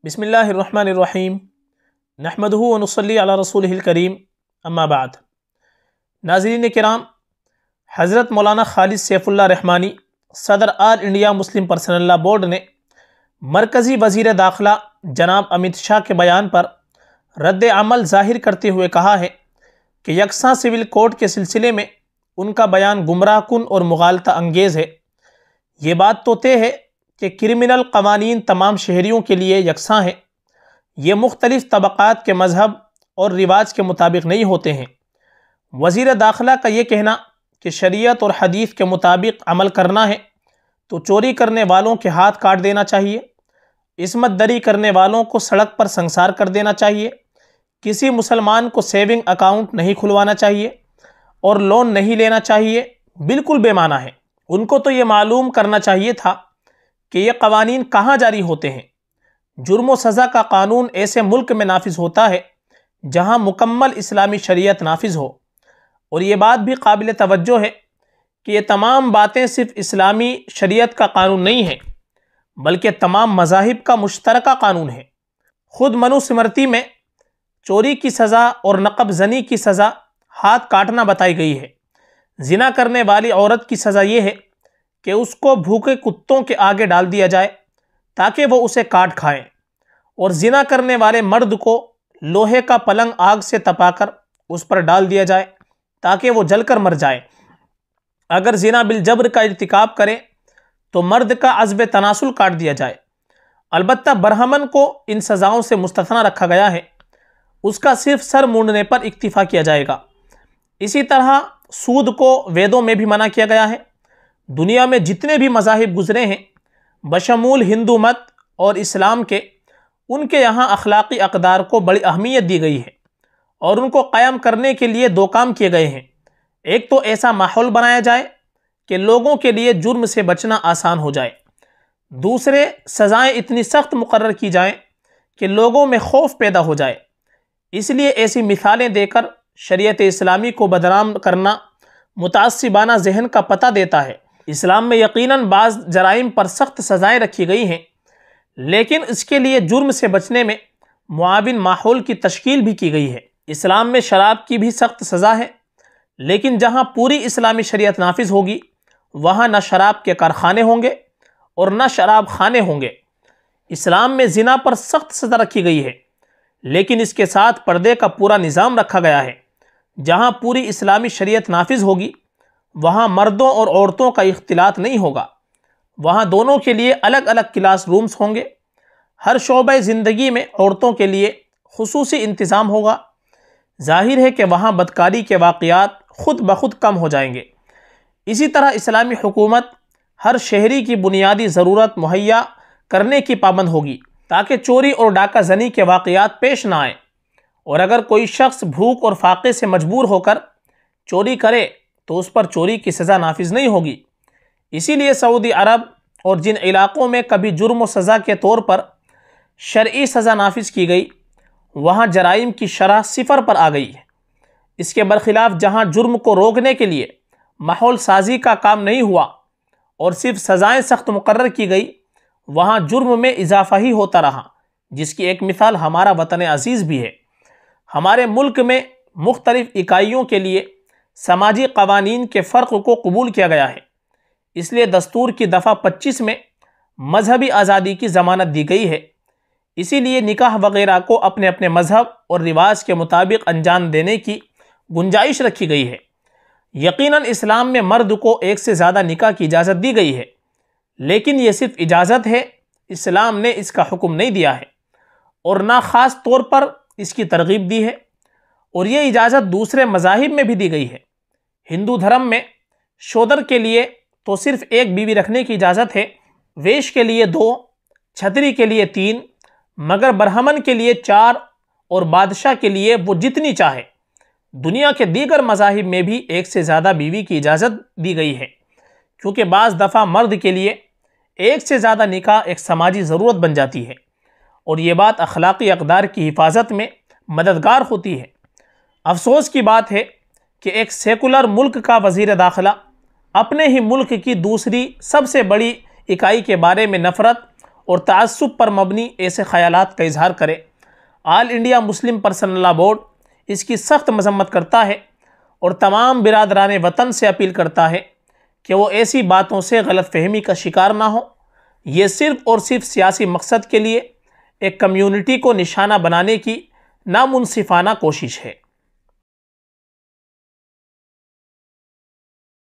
बिस्मिल्लाहिर्रहमानिर्रहीम नहमदुहु व नुसल्ली अला रसूलिहिल करीम अम्मा बाद। नाज़रीन किराम, हज़रत मौलाना खालिद सैफुल्लाह रहमानी सदर आल India Muslim personal law board ने मरकज़ी वज़ीर दाखिला जनाब अमित शाह के बयान पर रद्द अमल ज़ाहिर करते हुए कहा है कि यकसा सिविल कोड के सिलसिले में उनका बयान गुमराह कुन और मुगालता अंगेज़ है। ये बात तो तय है कि क्रिमिनल क़वानीन तमाम शहरियों के लिए यकसा हैं। ये मुख्तलिफ़ तबक़ात के मज़हब और रिवाज के मुताबिक नहीं होते हैं। वज़ीर दाखिला का ये कहना कि शरीयत और हदीस के मुताबिक अमल करना है तो चोरी करने वालों के हाथ काट देना चाहिए, इस्मत दरी करने वालों को सड़क पर संसार कर देना चाहिए, किसी मुसलमान को सेविंग अकाउंट नहीं खुलवाना चाहिए और लोन नहीं लेना चाहिए, बिल्कुल बेमाना है। उनको तो ये मालूम करना चाहिए था कि ये कवानीन कहाँ जारी होते हैं। जुर्म व सज़ा का कानून ऐसे मुल्क में नाफिज होता है जहाँ मुकम्मल इस्लामी शरीयत नाफिज हो। और ये बात भी काबिल तवज्जो है कि ये तमाम बातें सिर्फ इस्लामी शरीयत का कानून नहीं है बल्कि तमाम मज़ाहिब का मुश्तरका कानून है। ख़ुद मनुस्मृति में चोरी की सज़ा और नक़ब ज़नी की सज़ा हाथ काटना बताई गई है। ज़िना करने वाली औरत की सज़ा ये है कि उसको भूखे कुत्तों के आगे डाल दिया जाए ताकि वो उसे काट खाएं, और ज़िना करने वाले मर्द को लोहे का पलंग आग से तपाकर उस पर डाल दिया जाए ताकि वो जलकर मर जाए। अगर ज़िना बिल जबर का इर्तिकाब करे तो मर्द का अज़्ब तनासुल काट दिया जाए। अलबत्ता बरहमन को इन सज़ाओं से मुस्तथना रखा गया है, उसका सिर्फ सर मूंडने पर इक्तिफा किया जाएगा। इसी तरह सूद को वेदों में भी मना किया गया है। दुनिया में जितने भी मज़ाहिब गुज़रे हैं बशमूल हिंदू मत और इस्लाम के, उनके यहाँ अखलाक़ी अक़दार को बड़ी अहमियत दी गई है और उनको क़ायम करने के लिए दो काम किए गए हैं। एक तो ऐसा माहौल बनाया जाए कि लोगों के लिए जुर्म से बचना आसान हो जाए। दूसरे, सज़ाएँ इतनी सख्त मुकर्रर की जाएँ कि लोगों में खौफ पैदा हो जाए। इसलिए ऐसी मिसालें देकर शरीयत इस्लामी को बदनाम करना मुतास्सिबाना जहन का पता देता है। इस्लाम में यकीनन बाज़ जराइम पर सख्त सज़ाएँ रखी गई हैं, लेकिन इसके लिए जुर्म से बचने में मुआविन माहौल की तश्कील भी की गई है। इस्लाम में शराब की भी सख्त सज़ा है, लेकिन जहाँ पूरी इस्लामी शरीयत नाफिज होगी वहाँ न शराब के कारखाने होंगे और न शराब खाने होंगे। इस्लाम में ज़िना पर सख्त सज़ा रखी गई है, लेकिन इसके साथ पर्दे का पूरा निज़ाम रखा गया है। जहाँ पूरी इस्लामी शरीयत नाफिज होगी वहाँ मर्दों और औरतों का इख्तिलात नहीं होगा, वहाँ दोनों के लिए अलग अलग क्लास रूम्स होंगे। हर शोबे ज़िंदगी में औरतों के लिए खुसूसी इंतज़ाम होगा। जाहिर है कि वहाँ बदकारी के वाक़यात ख़ुद ब खुद कम हो जाएंगे। इसी तरह इस्लामी हुकूमत हर शहरी की बुनियादी ज़रूरत मुहैया करने की पाबंद होगी ताकि चोरी और डाका ज़नी के वाक़यात पेश ना आए। और अगर कोई शख्स भूख और फाक़े से मजबूर होकर चोरी करे तो उस पर चोरी की सज़ा नाफिज नहीं होगी। इसीलिए सऊदी अरब और जिन इलाक़ों में कभी जुर्म व सज़ा के तौर पर शरई सज़ा नाफिज की गई वहाँ जराइम की शरह सिफर पर आ गई है। इसके बरखिलाफ़ जहाँ जुर्म को रोकने के लिए माहौल साजी का काम नहीं हुआ और सिर्फ सज़ाएँ सख्त मुकर्रर की गई, वहाँ जुर्म में इजाफ़ा ही होता रहा, जिसकी एक मिसाल हमारा वतन अज़ीज़ भी है। हमारे मुल्क में मुख्तलिफ़ इकाइयों के लिए समाजी क़वानीन के फ़र्क को कबूल किया गया है। इसलिए दस्तूर की दफ़ा 25 में मजहबी आज़ादी की ज़मानत दी गई है। इसीलिए निकाह वगैरह को अपने अपने मज़हब और रिवाज के मुताबिक अंजाम देने की गुंजाइश रखी गई है। यकीनन इस्लाम में मर्द को एक से ज़्यादा निकाह की इजाज़त दी गई है, लेकिन ये सिर्फ इजाज़त है, इस्लाम ने इसका हुक्म नहीं दिया है और ना ख़ास तौर पर इसकी तरगीब दी है। और ये इजाज़त दूसरे मज़ाहिब में भी दी गई है। हिंदू धर्म में शोदर के लिए तो सिर्फ एक बीवी रखने की इजाज़त है, वेश के लिए 2, छतरी के लिए 3, मगर बरहमन के लिए 4 और बादशाह के लिए वो जितनी चाहे। दुनिया के दीगर मज़ाहिब में भी एक से ज़्यादा बीवी की इजाज़त दी गई है, क्योंकि बाज़ दफ़ा मर्द के लिए एक से ज़्यादा निकाह एक समाजी ज़रूरत बन जाती है और ये बात अखलाक़ी अक़दार की हिफाजत में मददगार होती है। अफसोस की बात है कि एक सेकुलर मुल्क का वज़ीर दाखिला अपने ही मुल्क की दूसरी सबसे बड़ी इकाई के बारे में नफ़रत और तअस्सुब पर मबनी ऐसे ख़यालात का इजहार करे। All India Muslim personal law board इसकी सख्त मजम्मत करता है और तमाम बिरादरान वतन से अपील करता है कि वो ऐसी बातों से गलत फहमी का शिकार ना हो। ये सिर्फ़ और सिर्फ सियासी मकसद के लिए एक कम्यूनिटी को निशाना बनाने की नामुनसिफाना कोशिश है।